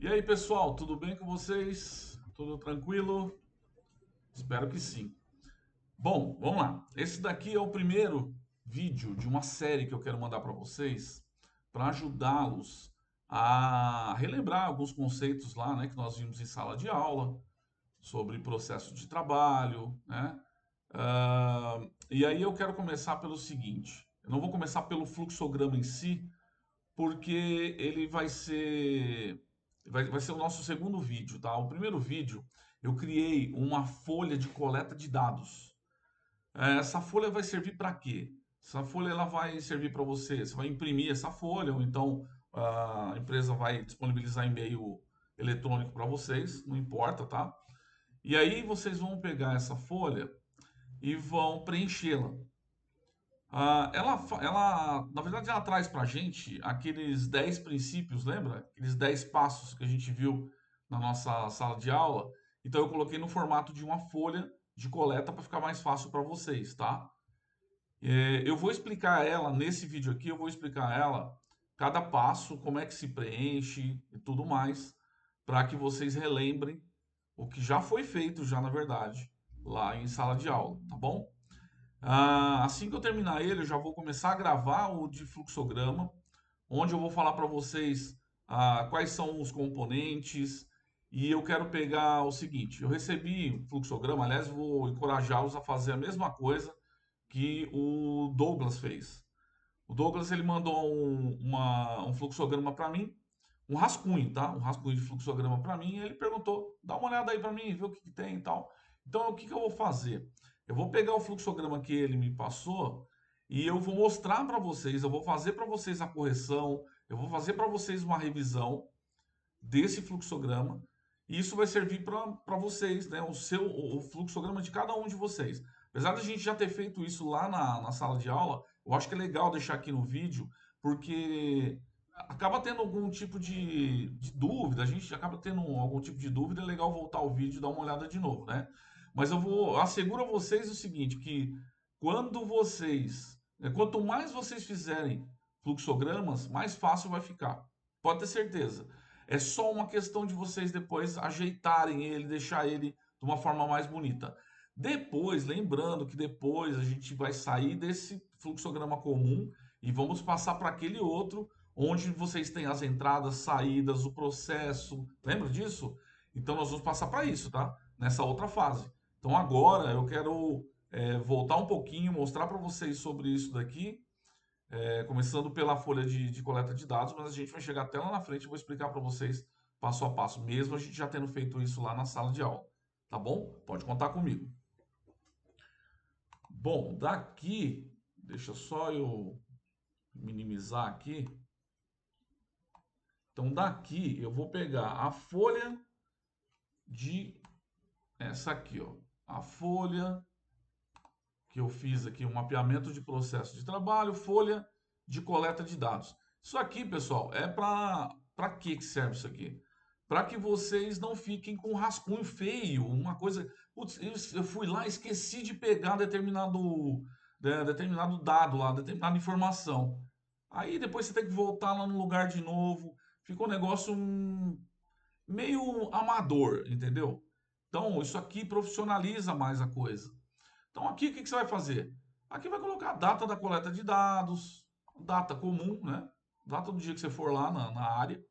E aí, pessoal, tudo bem com vocês? Tudo tranquilo? Espero que sim. Bom, vamos lá. Esse daqui é o primeiro vídeo de uma série que eu quero mandar para vocês para ajudá-los a relembrar alguns conceitos lá, né, que nós vimos em sala de aula sobre processo de trabalho, né? E aí eu quero começar pelo seguinte. Eu não vou começar pelo fluxograma em si, porque ele vai ser o nosso segundo vídeo, tá? O primeiro vídeo eu criei uma folha de coleta de dados. Essa folha vai servir para quê? Essa folha ela vai servir para você vai imprimir essa folha, ou então a empresa vai disponibilizar e-mail eletrônico para vocês, não importa, tá? E aí vocês vão pegar essa folha e vão preenchê-la. Na verdade, ela traz para a gente aqueles 10 princípios, lembra? Aqueles 10 passos que a gente viu na nossa sala de aula. Então, eu coloquei no formato de uma folha de coleta para ficar mais fácil para vocês, tá? Eu vou explicar ela, nesse vídeo aqui, eu vou explicar ela, cada passo, como é que se preenche e tudo mais, para que vocês relembrem o que já foi feito, já na verdade, lá em sala de aula, tá bom? Assim que eu terminar ele, eu já vou começar a gravar o de fluxograma, onde eu vou falar para vocês quais são os componentes. E eu quero pegar o seguinte: eu recebi um fluxograma, aliás, vou encorajá-los a fazer a mesma coisa que o Douglas fez. O Douglas ele mandou um fluxograma para mim, um rascunho, tá? Um rascunho de fluxograma para mim. E ele perguntou: dá uma olhada aí para mim, vê o que, que tem e tal. Então, o que, que eu vou fazer? Eu vou pegar o fluxograma que ele me passou e eu vou mostrar para vocês, eu vou fazer para vocês a correção, eu vou fazer para vocês uma revisão desse fluxograma. E isso vai servir para vocês, né? O fluxograma de cada um de vocês. Apesar da gente já ter feito isso lá na sala de aula, eu acho que é legal deixar aqui no vídeo, porque acaba tendo algum tipo de dúvida, a gente acaba tendo algum tipo de dúvida, é legal voltar ao vídeo e dar uma olhada de novo, né? Mas asseguro a vocês o seguinte, que quanto mais vocês fizerem fluxogramas, mais fácil vai ficar. Pode ter certeza. É só uma questão de vocês depois ajeitarem ele, deixar ele de uma forma mais bonita. Depois, lembrando que depois a gente vai sair desse fluxograma comum e vamos passar para aquele outro, onde vocês têm as entradas, saídas, o processo. Lembra disso? Então nós vamos passar para isso, tá? Nessa outra fase. Então agora eu quero voltar um pouquinho, mostrar para vocês sobre isso daqui, começando pela folha de coleta de dados, mas a gente vai chegar até lá na frente e vou explicar para vocês passo a passo, mesmo a gente já tendo feito isso lá na sala de aula. Tá bom? Pode contar comigo. Bom, daqui, deixa só eu minimizar aqui. Então, daqui eu vou pegar a folha de essa aqui, ó, a folha que eu fiz aqui, um mapeamento de processo de trabalho, folha de coleta de dados. Isso aqui, pessoal, é para que serve isso aqui? Para que vocês não fiquem com um rascunho feio, uma coisa. Putz, eu fui lá, esqueci de pegar determinado dado lá, determinada informação. Aí depois você tem que voltar lá no lugar de novo. Fica um negócio meio amador, entendeu? Então, isso aqui profissionaliza mais a coisa. Então, aqui o que que você vai fazer? Aqui vai colocar a data da coleta de dados, data comum, né? Data do dia que você for lá na área.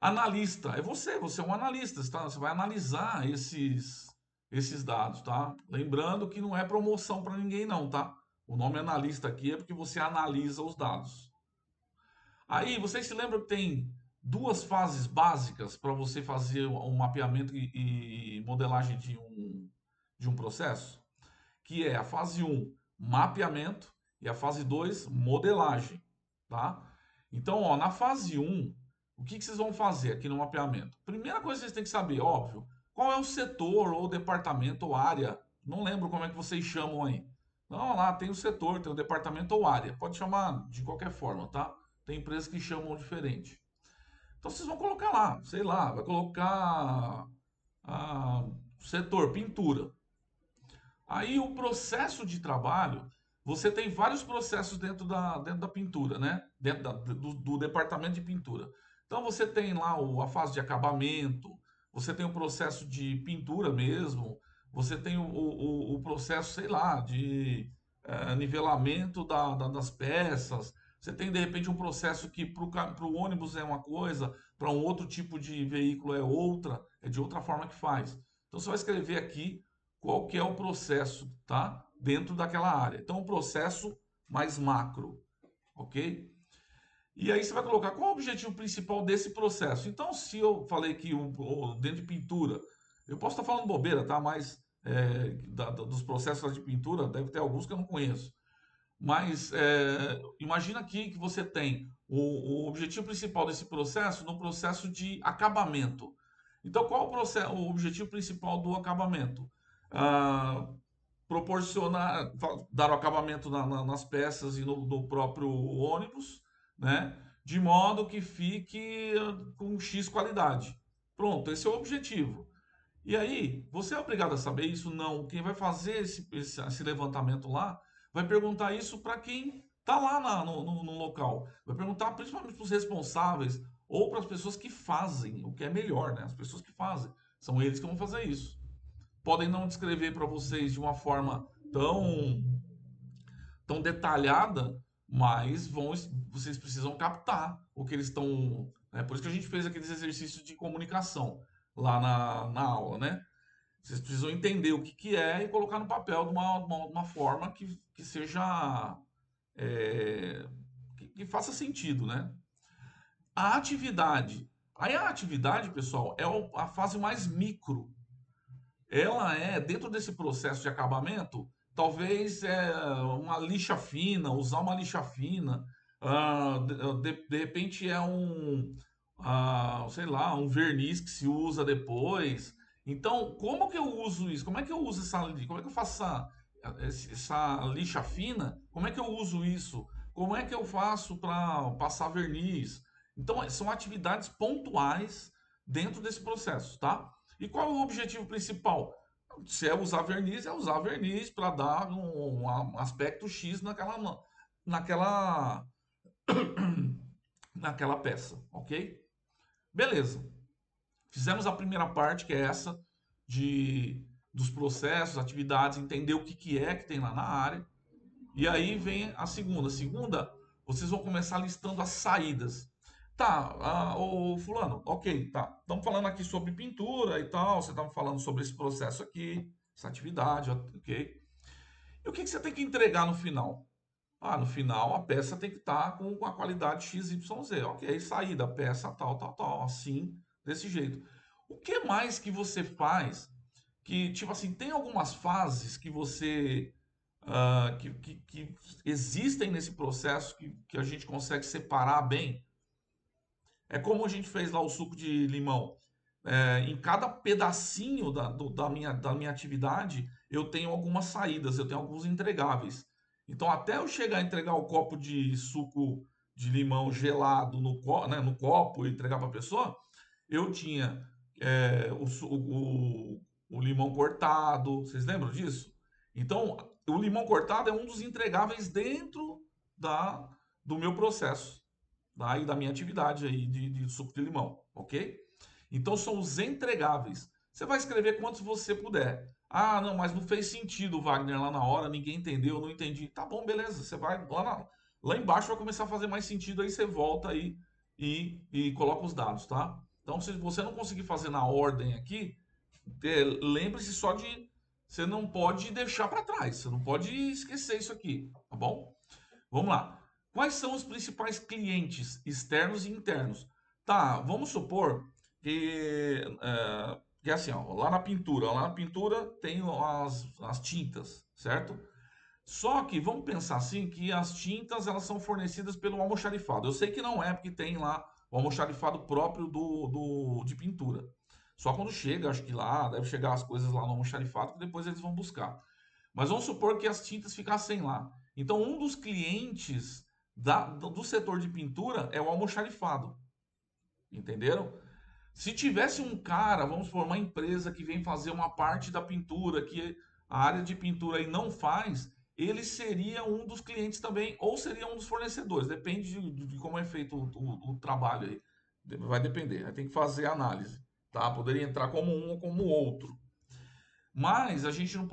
Analista, é você é um analista, tá? Você vai analisar esses dados, tá? Lembrando que não é promoção para ninguém, não, tá? O nome analista aqui é porque você analisa os dados. Aí, vocês se lembram que tem duas fases básicas para você fazer um mapeamento e modelagem de um processo? Que é a fase um mapeamento, e a fase 2 modelagem, tá? Então, ó, na fase um o que que vocês vão fazer aqui no mapeamento? Primeira coisa que vocês têm que saber, óbvio, qual é o setor ou departamento ou área. Não lembro como é que vocês chamam aí. Não, lá tem o setor, tem o departamento ou área. Pode chamar de qualquer forma, tá? Tem empresas que chamam diferente. Então vocês vão colocar lá, sei lá, vai colocar setor pintura. Aí o processo de trabalho, você tem vários processos dentro da pintura, né? Dentro do departamento de pintura. Então você tem lá a fase de acabamento, você tem o processo de pintura mesmo, você tem o processo, sei lá, de nivelamento das peças, você tem de repente um processo que para o ônibus é uma coisa, para um outro tipo de veículo é outra, é de outra forma que faz. Então você vai escrever aqui qual que é o processo, tá? Dentro daquela área. Então o processo mais macro, ok? E aí você vai colocar qual é o objetivo principal desse processo. Então, se eu falei que dentro de pintura, eu posso estar falando bobeira, tá? Mas dos processos de pintura, deve ter alguns que eu não conheço. Mas imagina aqui que você tem o objetivo principal desse processo no processo de acabamento. Então, qual o objetivo principal do acabamento? Ah, proporcionar, dar o acabamento nas peças e no próprio ônibus, né? De modo que fique com X qualidade. Pronto, esse é o objetivo. E aí, você é obrigado a saber isso? Não. Quem vai fazer esse levantamento lá vai perguntar isso para quem está lá no local. Vai perguntar principalmente para os responsáveis ou para as pessoas que fazem, o que é melhor, né? As pessoas que fazem. São eles que vão fazer isso. Podem não descrever para vocês de uma forma tão, tão detalhada, mas vocês precisam captar o que eles estão. Por isso que a gente fez aqueles exercícios de comunicação lá na aula, né? Vocês precisam entender o que é e colocar no papel de uma forma que seja. Que faça sentido, né? A atividade. Aí a atividade, pessoal, é a fase mais micro. Ela é, dentro desse processo de acabamento, talvez uma lixa fina, usar uma lixa fina, de repente sei lá, um verniz que se usa depois. Então, como que eu uso isso? Como é que eu uso como é que eu faço essa lixa fina? Como é que eu uso isso? Como é que eu faço para passar verniz? Então, são atividades pontuais dentro desse processo, tá? E qual é o objetivo principal? Se é usar verniz para dar um aspecto X naquela, naquela peça, ok? Beleza. Fizemos a primeira parte, que é essa, dos processos, atividades, entender o que é que tem lá na área. E aí vem a segunda. A segunda, vocês vão começar listando as saídas. Tá, ô fulano, ok, tá. Estamos falando aqui sobre pintura e tal, você estava falando sobre esse processo aqui, essa atividade, ok. E o que você tem que entregar no final? Ah, no final a peça tem que estar com a qualidade XYZ. Ok, saída, peça tal, tal, tal, assim, desse jeito. O que mais que você faz que, tipo assim, tem algumas fases que você que existem nesse processo que a gente consegue separar bem. É como a gente fez lá o suco de limão. Em cada pedacinho da minha atividade, eu tenho algumas saídas, eu tenho alguns entregáveis. Então, até eu chegar a entregar o copo de suco de limão gelado no copo e entregar para a pessoa, eu tinha o limão cortado. Vocês lembram disso? Então, o limão cortado é um dos entregáveis dentro da, do meu processo, tá? E da minha atividade aí de suco de limão, ok? Então, são os entregáveis. Você vai escrever quantos você puder. Ah, não, mas não fez sentido, Wagner, lá na hora, ninguém entendeu, eu não entendi. Tá bom, beleza. Você vai lá embaixo, vai começar a fazer mais sentido, aí você volta aí e coloca os dados, tá? Então, se você não conseguir fazer na ordem aqui, lembre-se só de você não pode deixar para trás, você não pode esquecer isso aqui, tá bom? Vamos lá. Quais são os principais clientes externos e internos? Tá, vamos supor que é assim, ó, lá na pintura tem as tintas, certo? Só que vamos pensar assim que as tintas elas são fornecidas pelo almoxarifado. Eu sei que não é porque tem lá o almoxarifado próprio de pintura. Só quando chega, acho que lá, deve chegar as coisas lá no almoxarifado que depois eles vão buscar. Mas vamos supor que as tintas ficassem lá. Então, um dos clientes do setor de pintura é o almoxarifado. Entenderam? Se tivesse um cara, vamos supor, uma empresa que vem fazer uma parte da pintura, que a área de pintura aí não faz, ele seria um dos clientes também, ou seria um dos fornecedores, depende de como é feito o trabalho aí. Vai depender, aí tem que fazer a análise, tá? Poderia entrar como um ou como outro. Mas a gente não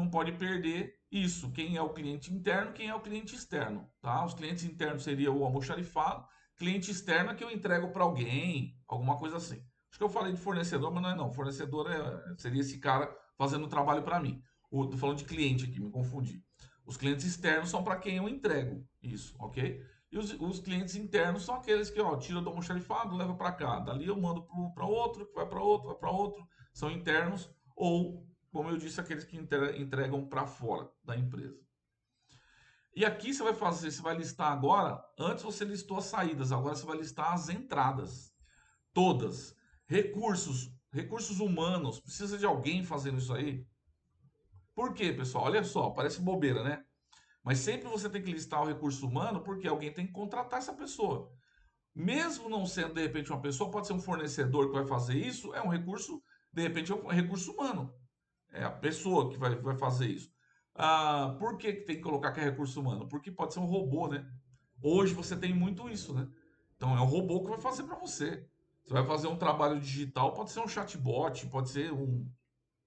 pode perder isso. Quem é o cliente interno, quem é o cliente externo, tá? Os clientes internos seria o almoxarifado, cliente externo é que eu entrego para alguém, alguma coisa assim. Acho que eu falei de fornecedor, mas não é não. Fornecedor seria esse cara fazendo o trabalho para mim. Tô falando de cliente aqui, me confundi. Os clientes externos são para quem eu entrego isso, ok? E os clientes internos são aqueles que, ó, tira do almoxarifado, leva para cá. Dali eu mando para outro, que vai para outro, vai para outro. São internos ou, como eu disse, aqueles que entregam para fora da empresa. E aqui você vai fazer, você vai listar agora, antes você listou as saídas, agora você vai listar as entradas. Todas. Recursos humanos, precisa de alguém fazendo isso aí? Por quê, pessoal? Olha só, parece bobeira, né? Mas sempre você tem que listar o recurso humano porque alguém tem que contratar essa pessoa. Mesmo não sendo de repente uma pessoa, pode ser um fornecedor que vai fazer isso, é um recurso, de repente é um recurso humano. É a pessoa que vai fazer isso. Por que tem que colocar que é recurso humano? Porque pode ser um robô, né? Hoje você tem muito isso, né? Então é um robô que vai fazer para você. Você vai fazer um trabalho digital, pode ser um chatbot, pode ser um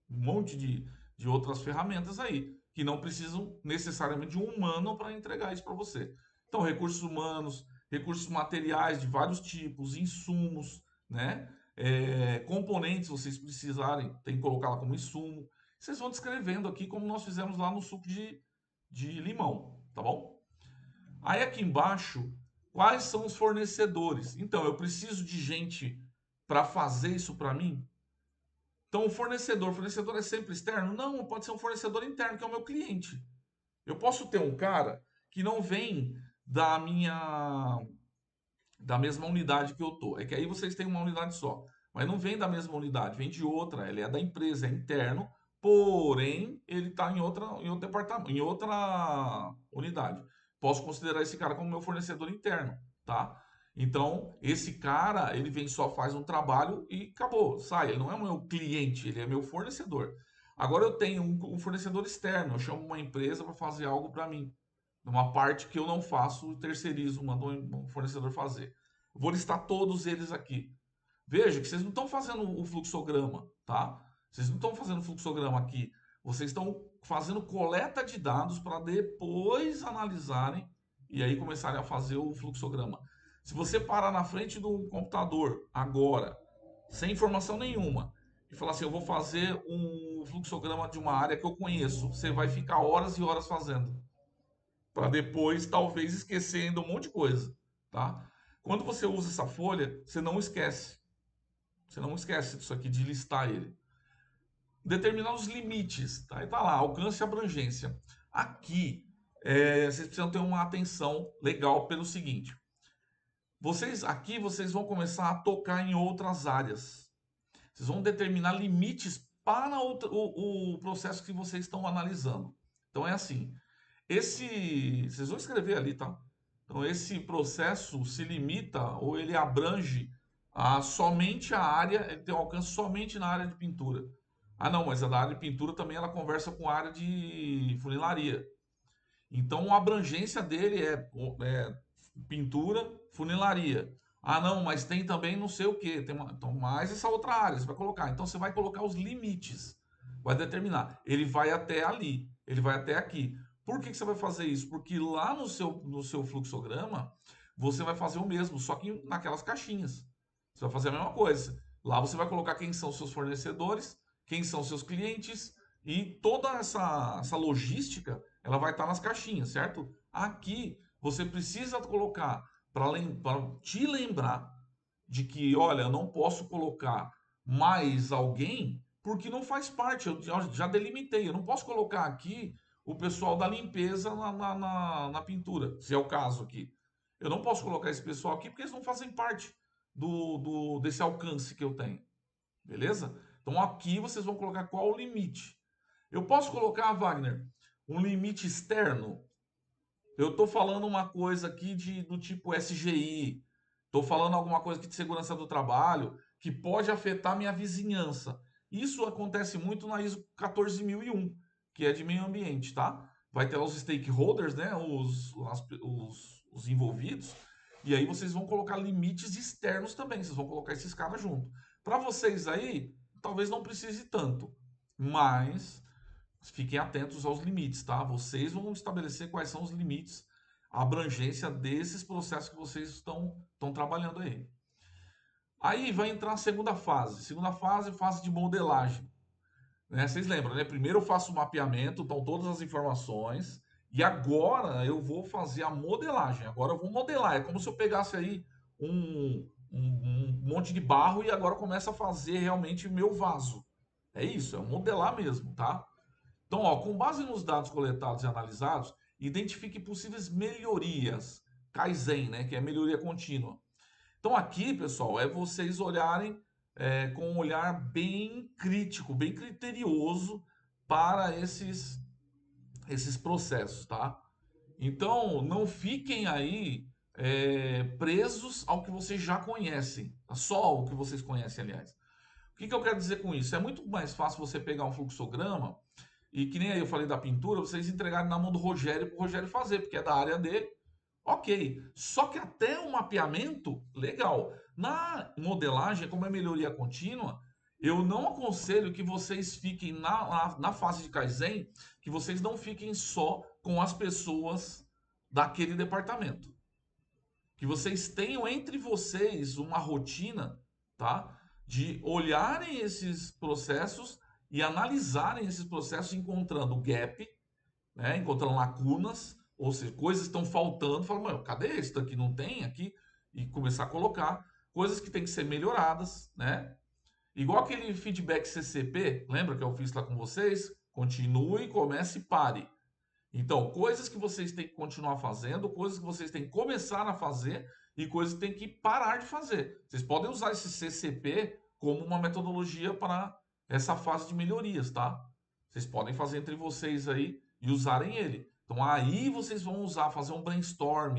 monte de outras ferramentas aí, que não precisam necessariamente de um humano para entregar isso para você. Então, recursos humanos, recursos materiais de vários tipos, insumos, né? Componentes, vocês precisarem, tem que colocar lá como insumo. Vocês vão descrevendo aqui como nós fizemos lá no suco de limão, tá bom? Aí aqui embaixo, quais são os fornecedores? Então, eu preciso de gente para fazer isso para mim? Então, o fornecedor é sempre externo? Não, pode ser um fornecedor interno, que é o meu cliente. Eu posso ter um cara que não vem da minha da mesma unidade que eu tô. É que aí vocês têm uma unidade só, mas não vem da mesma unidade, vem de outra. Ele é da empresa, é interno, porém ele está em outro departamento, em outra unidade. Posso considerar esse cara como meu fornecedor interno, tá? Então, esse cara, ele vem só faz um trabalho e acabou, sai. Ele não é meu cliente, ele é meu fornecedor. Agora eu tenho um fornecedor externo, eu chamo uma empresa para fazer algo para mim. Numa parte que eu não faço, terceirizo, mando um fornecedor fazer. Vou listar todos eles aqui. Veja que vocês não estão fazendo o fluxograma, tá? Vocês não estão fazendo fluxograma aqui. Vocês estão fazendo coleta de dados para depois analisarem e aí começarem a fazer o fluxograma. Se você parar na frente do computador agora, sem informação nenhuma, e falar assim, eu vou fazer um fluxograma de uma área que eu conheço, você vai ficar horas e horas fazendo para depois talvez esquecendo um monte de coisa, tá? Quando você usa essa folha, você não esquece. Você não esquece disso aqui, de listar ele. Determinar os limites, tá? E tá lá, alcance e abrangência. Aqui, vocês precisam ter uma atenção legal pelo seguinte. Vocês vão começar a tocar em outras áreas. Vocês vão determinar limites para o processo que vocês estão analisando. Então é assim, vocês vão escrever ali, tá? Então, esse processo se limita ou ele abrange somente a área, ele tem um alcance somente na área de pintura. Ah, não, mas a da área de pintura também ela conversa com a área de funilaria. Então, a abrangência dele é pintura, funilaria. Ah, não, mas tem também não sei o quê. Então, mais essa outra área você vai colocar. Então, você vai colocar os limites. Vai determinar. Ele vai até ali, ele vai até aqui. Por que que você vai fazer isso? Porque lá no seu fluxograma, você vai fazer o mesmo, só que naquelas caixinhas. Você vai fazer a mesma coisa. Lá você vai colocar quem são os seus fornecedores, quem são os seus clientes e toda essa logística ela vai estar nas caixinhas, certo? Aqui você precisa colocar para te lembrar de que, olha, eu não posso colocar mais alguém porque não faz parte, eu já delimitei. Eu não posso colocar aqui o pessoal da limpeza na pintura, se é o caso aqui. Eu não posso colocar esse pessoal aqui porque eles não fazem parte desse alcance que eu tenho. Beleza? Então aqui vocês vão colocar qual o limite. Eu posso colocar, Wagner, um limite externo? Eu estou falando uma coisa aqui do tipo SGI, estou falando alguma coisa aqui de segurança do trabalho que pode afetar minha vizinhança. Isso acontece muito na ISO 14001, que é de meio ambiente, tá? Vai ter lá os stakeholders, né? Os envolvidos. E aí vocês vão colocar limites externos também, vocês vão colocar esses caras junto. Para vocês aí, talvez não precise tanto, mas fiquem atentos aos limites, tá? Vocês vão estabelecer quais são os limites, a abrangência desses processos que vocês estão trabalhando aí. Aí vai entrar a segunda fase. Segunda fase, fase de modelagem. Né? Vocês lembram, né? Primeiro eu faço o mapeamento, estão todas as informações, e agora eu vou fazer a modelagem. Agora eu vou modelar. É como se eu pegasse aí um monte de barro e agora começo a fazer realmente o meu vaso. É isso, é modelar mesmo, tá? Então, ó, com base nos dados coletados e analisados, identifique possíveis melhorias. Kaizen, né? Que é melhoria contínua. Então aqui, pessoal, é vocês olharem com um olhar bem crítico, bem criterioso para esses processos, tá? Então não fiquem aí presos ao que vocês já conhecem, tá? Só o que vocês conhecem, aliás. O que eu quero dizer com isso? É muito mais fácil você pegar um fluxograma e que nem aí eu falei da pintura, vocês entregarem na mão do Rogério para o Rogério fazer, porque é da área dele. Ok, só que até o mapeamento, legal. Na modelagem, como é melhoria contínua, eu não aconselho que vocês fiquem na fase de Kaizen, que vocês não fiquem só com as pessoas daquele departamento. Que vocês tenham entre vocês uma rotina, tá? De olharem esses processos e analisarem esses processos encontrando gap, né? Encontrando lacunas, ou seja, coisas que estão faltando, fala, mano, cadê esse daqui? Não tem aqui? E começar a colocar coisas que têm que ser melhoradas, né? Igual aquele feedback CCP, lembra que eu fiz lá com vocês? Continue, comece e pare. Então, coisas que vocês têm que continuar fazendo, coisas que vocês têm que começar a fazer e coisas que têm que parar de fazer. Vocês podem usar esse CCP como uma metodologia para essa fase de melhorias, tá? Vocês podem fazer entre vocês aí e usarem ele. Então aí vocês vão usar, fazer um brainstorm,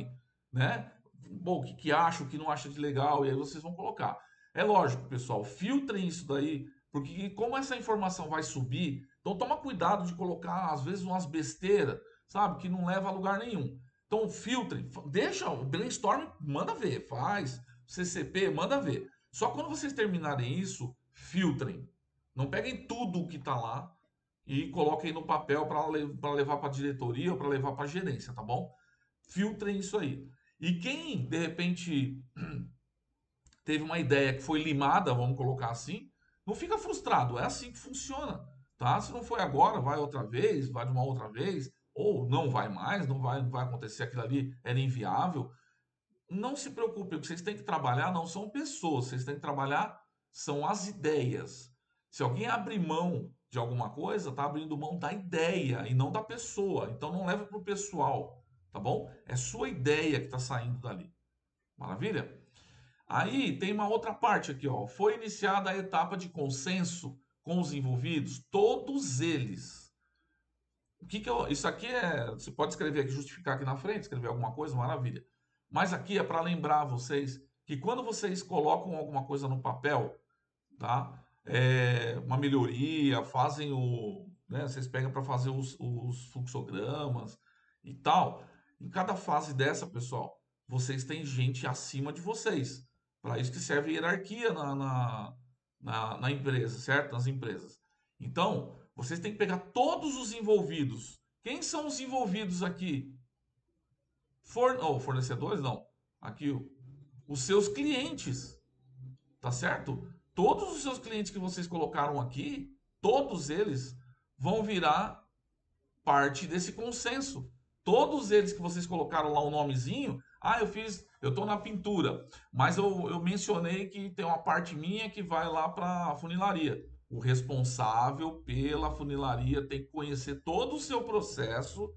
né? Bom, o que acha, o que não acha de legal, e aí vocês vão colocar. É lógico, pessoal, filtrem isso daí, porque como essa informação vai subir, então toma cuidado de colocar, às vezes, umas besteiras, sabe, que não leva a lugar nenhum. Então filtrem, deixa o brainstorm, manda ver, faz, CCP, manda ver. Só quando vocês terminarem isso, filtrem. Não peguem tudo o que está lá e coloquem no papel para levar para a diretoria ou para levar para a gerência, tá bom? Filtrem isso aí. E quem, de repente, teve uma ideia que foi limada, vamos colocar assim, não fica frustrado, é assim que funciona, tá? Se não foi agora, vai outra vez, vai de uma outra vez, ou não vai mais, não vai acontecer aquilo ali, era inviável. Não se preocupe, o que vocês têm que trabalhar não são pessoas, vocês têm que trabalhar são as ideias. Se alguém abrir mão de alguma coisa, tá abrindo mão da ideia e não da pessoa. Então não leva para o pessoal, tá bom? É sua ideia que está saindo dali. Maravilha? Aí tem uma outra parte aqui, ó. Foi iniciada a etapa de consenso com os envolvidos, todos eles. Isso aqui é. Você pode escrever aqui, justificar aqui na frente, escrever alguma coisa, maravilha. Mas aqui é para lembrar vocês que quando vocês colocam alguma coisa no papel, tá? Uma melhoria, fazem né, vocês pegam para fazer os fluxogramas e tal. Em cada fase dessa, pessoal, vocês têm gente acima de vocês. Para isso que serve a hierarquia na empresa, certo? Nas empresas. Então, vocês têm que pegar todos os envolvidos. Quem são os envolvidos aqui? Fornecedores, não. Aqui, os seus clientes. Tá certo? Todos os seus clientes que vocês colocaram aqui, todos eles vão virar parte desse consenso. Todos eles que vocês colocaram lá o nomezinho, eu estou na pintura, mas eu mencionei que tem uma parte minha que vai lá para a funilaria. O responsável pela funilaria tem que conhecer todo o seu processo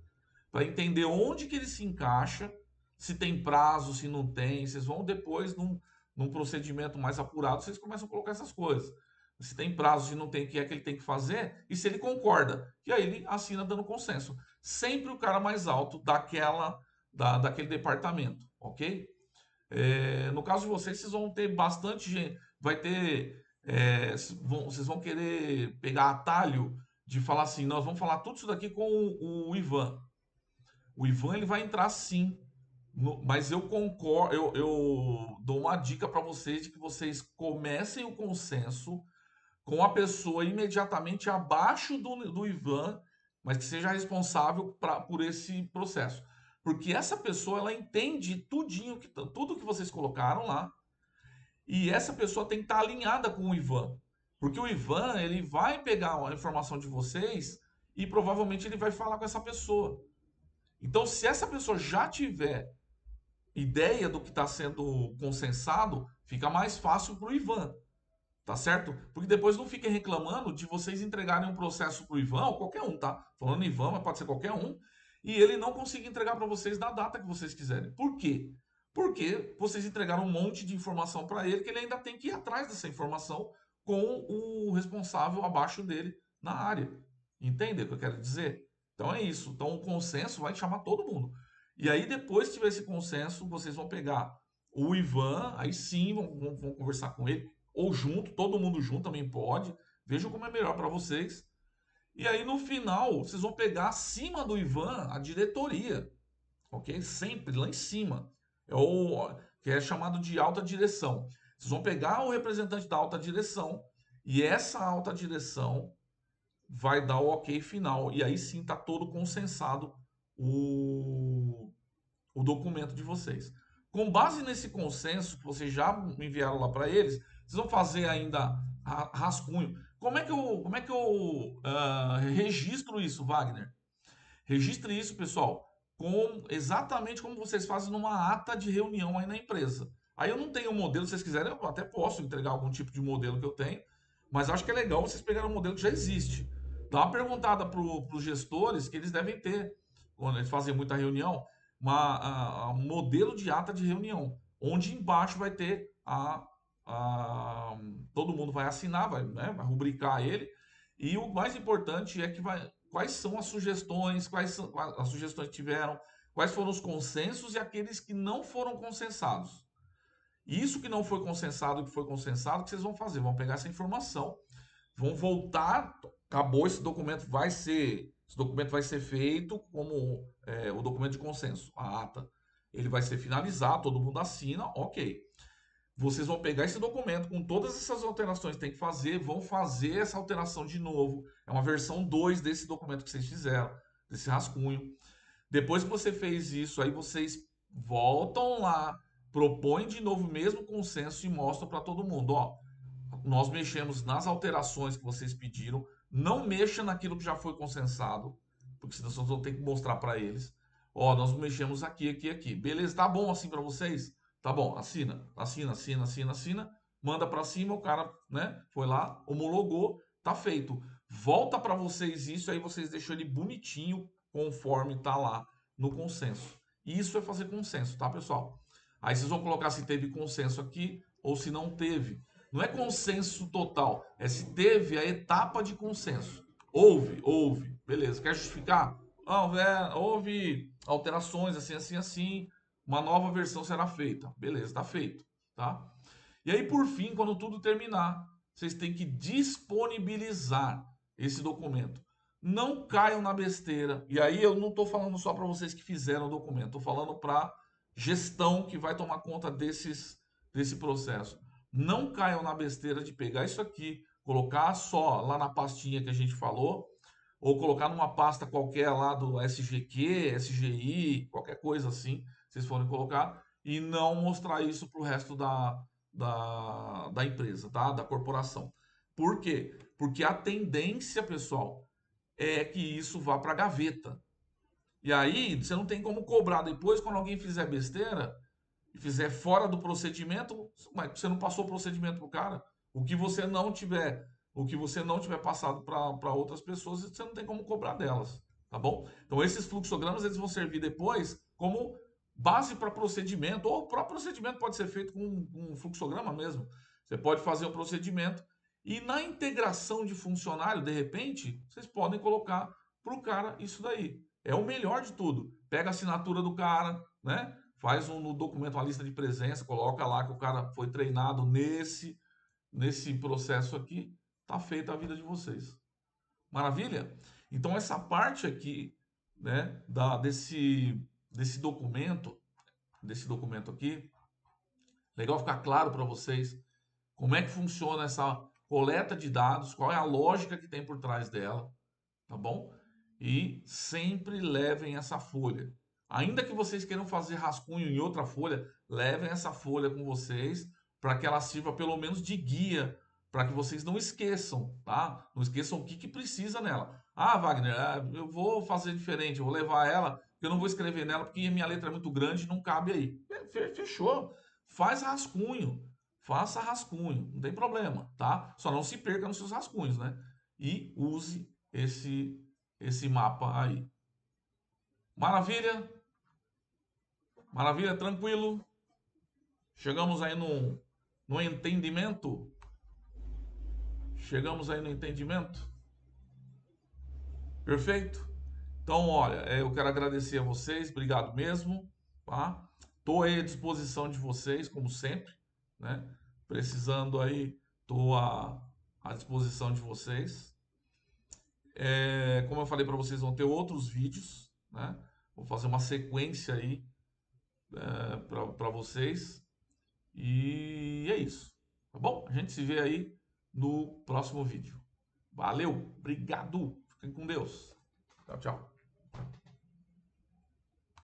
para entender onde que ele se encaixa, se tem prazo, se não tem. Vocês vão depois, num procedimento mais apurado, vocês começam a colocar essas coisas. Se tem prazo, se não tem, o que é que ele tem que fazer e se ele concorda. E aí ele assina dando consenso. Sempre o cara mais alto daquele departamento, ok? No caso de vocês, vocês vão ter bastante gente. Vai ter. Vocês vão querer pegar atalho de falar assim: nós vamos falar tudo isso daqui com o Ivan. O Ivan ele vai entrar sim Mas eu concordo, eu dou uma dica para vocês de que vocês comecem o consenso com a pessoa imediatamente abaixo do Ivan, mas que seja responsável por esse processo. Porque essa pessoa, ela entende tudo que vocês colocaram lá, e essa pessoa tem que estar alinhada com o Ivan. Porque o Ivan, ele vai pegar a informação de vocês e provavelmente ele vai falar com essa pessoa. Então, se essa pessoa já tiver ideia do que está sendo consensado, fica mais fácil para o Ivan. Tá certo? Porque depois não fiquem reclamando de vocês entregarem um processo pro Ivan, ou qualquer um, tá? Falando Ivan, mas pode ser qualquer um, e ele não conseguir entregar para vocês na data que vocês quiserem. Por quê? Porque vocês entregaram um monte de informação para ele que ele ainda tem que ir atrás dessa informação com o responsável abaixo dele na área. Entende o que eu quero dizer? Então é isso. Então o consenso vai chamar todo mundo. E aí, depois que tiver esse consenso, vocês vão pegar o Ivan, aí sim vão conversar com ele ou junto, todo mundo junto também pode. Vejam como é melhor para vocês. E aí no final, vocês vão pegar acima do Ivan a diretoria, ok? Sempre lá em cima. É o que é chamado de alta direção. Vocês vão pegar o representante da alta direção e essa alta direção vai dar o ok final. E aí sim está todo consensado o, o documento de vocês. Com base nesse consenso que vocês já enviaram lá para eles, vocês vão fazer ainda rascunho. Como é que eu registro isso, Wagner? Registre isso, pessoal, com exatamente como vocês fazem numa ata de reunião aí na empresa. Aí eu não tenho um modelo, se vocês quiserem, eu até posso entregar algum tipo de modelo que eu tenho, mas acho que é legal vocês pegarem um modelo que já existe. Dá uma perguntada para os gestores que eles devem ter, quando eles fazem muita reunião, um modelo de ata de reunião, onde embaixo vai ter todo mundo vai assinar, vai rubricar ele, e o mais importante é que quais são as sugestões, quais são as sugestões que tiveram, quais foram os consensos e aqueles que não foram consensados. Isso que não foi consensado, que foi consensado, o que vocês vão fazer? Vão pegar essa informação, vão voltar, acabou esse documento vai ser feito como o documento de consenso, a ata. Ele vai ser finalizado, todo mundo assina, ok. Vocês vão pegar esse documento com todas essas alterações que tem que fazer, vão fazer essa alteração de novo. É uma versão 2 desse documento que vocês fizeram, desse rascunho. Depois que você fez isso, aí vocês voltam lá, propõem de novo o mesmo consenso e mostram para todo mundo, ó, nós mexemos nas alterações que vocês pediram, não mexa naquilo que já foi consensado, porque senão vocês vão ter que mostrar para eles. Ó, nós mexemos aqui, aqui, aqui. Beleza, tá bom assim para vocês? Tá bom, assina, assina, assina, assina, assina, manda para cima, o cara, né, foi lá, homologou, tá feito. Volta para vocês isso, aí vocês deixam ele bonitinho, conforme tá lá no consenso. Isso é fazer consenso, tá, pessoal? Aí vocês vão colocar se teve consenso aqui ou se não teve. Não é consenso total, é se teve a etapa de consenso. Houve, beleza. Quer justificar? Não, houve alterações assim, assim, assim. Uma nova versão será feita. Beleza, está feito, tá? E aí, por fim, quando tudo terminar, vocês têm que disponibilizar esse documento. Não caiam na besteira. E aí eu não estou falando só para vocês que fizeram o documento, estou falando para gestão que vai tomar conta desse processo. Não caiam na besteira de pegar isso aqui, colocar só lá na pastinha que a gente falou, ou colocar numa pasta qualquer lá do SGQ, SGI, qualquer coisa assim, vocês forem colocar, e não mostrar isso para o resto da empresa, tá? Da corporação. Por quê? Porque a tendência, pessoal, é que isso vá para a gaveta. E aí você não tem como cobrar depois quando alguém fizer besteira e fizer fora do procedimento, mas você não passou o procedimento pro cara. O que você não tiver, o que você não tiver passado para outras pessoas, você não tem como cobrar delas, tá bom? Então esses fluxogramas eles vão servir depois como base para procedimento, ou o próprio procedimento pode ser feito com um fluxograma mesmo. Você pode fazer o procedimento e na integração de funcionário, de repente, vocês podem colocar para o cara isso daí. É o melhor de tudo. Pega a assinatura do cara, né? Faz no documento uma lista de presença, coloca lá que o cara foi treinado nesse processo aqui, tá feita a vida de vocês. Maravilha? Então essa parte aqui, né, desse documento desse documento aqui. Legal ficar claro para vocês como é que funciona essa coleta de dados, qual é a lógica que tem por trás dela, tá bom? E sempre levem essa folha. Ainda que vocês queiram fazer rascunho em outra folha, levem essa folha com vocês para que ela sirva pelo menos de guia, para que vocês não esqueçam, tá? Não esqueçam o que precisa nela. Ah, Wagner, eu vou fazer diferente, eu vou levar ela, eu não vou escrever nela porque minha letra é muito grande e não cabe aí. Fechou. Faz rascunho, faça rascunho, não tem problema, tá? Só não se perca nos seus rascunhos, né? E use esse mapa aí. Maravilha? Maravilha, tranquilo? Chegamos aí no entendimento? Chegamos aí no entendimento? Perfeito? Então, olha, eu quero agradecer a vocês, obrigado mesmo, tá? Estou aí à disposição de vocês, como sempre, né? Precisando aí, estou à disposição de vocês. Como eu falei para vocês, vão ter outros vídeos, né? Vou fazer uma sequência aí para vocês. E é isso, tá bom? A gente se vê aí no próximo vídeo. Valeu, obrigado, fiquem com Deus. Tchau, tchau.